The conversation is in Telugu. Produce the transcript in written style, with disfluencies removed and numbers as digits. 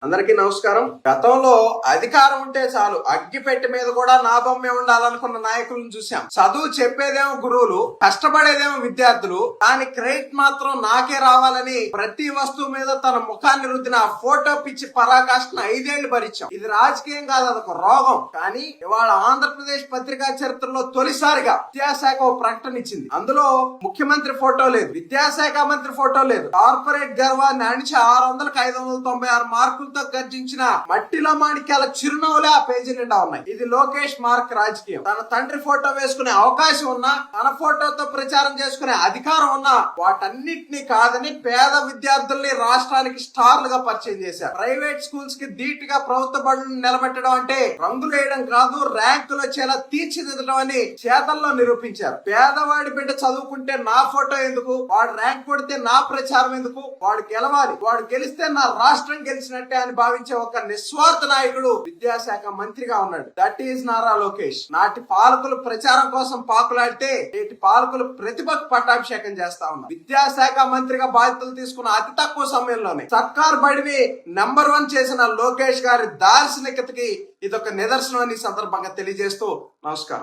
అందరికీ నమస్కారం. గతంలో అధికారం ఉంటే చాలు అగ్గిపెట్టి మీద కూడా నా బొమ్మే ఉండాలనుకున్న నాయకులను చూసాం. చదువు చెప్పేదేమో గురువులు, కష్టపడేదేమో విద్యార్థులు, దాని క్రెడిట్ మాత్రం నాకే రావాలని ప్రతి వస్తువు మీద తన ముఖాన్ని రుద్దిన ఆ ఫోటో పిచ్చి పరాకాష్ఠను 5 ఏళ్లు భరించాం. ఇది రాజకీయం కాదు, అదొక రోగం. కానీ ఇవాళ ఆంధ్రప్రదేశ్ పత్రికా చరిత్రలో తొలిసారిగా విద్యాశాఖ ఓ ప్రకటన ఇచ్చింది. అందులో ముఖ్యమంత్రి ఫోటో లేదు, విద్యాశాఖ మంత్రి ఫోటో లేదు. కార్పొరేట్ గర్వాన్ని అణిచి 600కి 596 మార్కులు గర్జించిన మట్టిలో మాణిక్యాల చిరునవ్వులే ఆ పేజీ నిండా ఉన్నాయి. ఇది లోకేష్ మార్క్ రాజకీయం. తన తండ్రి ఫోటో వేసుకునే అవకాశం ఉన్నా, తన ఫోటోతో ప్రచారం చేసుకునే అధికారం ఉన్నా వాటన్నిటినీ కాదని పేద విద్యార్థుల్ని రాష్ట్రానికి స్టార్లుగా పరిచయం చేశారు. ప్రైవేట్ స్కూల్స్ కి ధీటుగా ప్రభుత్వ బడులను నిలబెట్టడం అంటే రంగులు వేయడం కాదు, ర్యాంకులు వచ్చేలా తీర్చిదిద్దడం అని చేతల్లో నిరూపించారు. పేదవాడి బిడ్డ చదువుకుంటే నా ఫోటో ఎందుకు, వాడు ర్యాంక్ కొడితే నా ప్రచారం ఎందుకు, వాడు గెలవాలి, వాడు గెలిస్తే నా రాష్ట్రం గెలిచినట్టే అని భావించే ఒక నిస్వార్థ నాయకుడు విద్యాశాఖ మంత్రిగా ఉన్నాడు. That is Nara Lokesh. నాటి పాలకులు ప్రచారం కోసం పాకులాడితే నేటి పాలకులు ప్రతిభకు పట్టాభిషేకం చేస్తా ఉన్నారు. విద్యాశాఖ మంత్రిగా బాధ్యతలు తీసుకున్న అతి తక్కువ సమయంలోనే సర్కార్ బడిని నంబర్ 1 చేసిన లోకేష్ గారి దార్శనికతకి ఇదొక నిదర్శనం అని సందర్భంగా తెలియజేస్తూ నమస్కారం.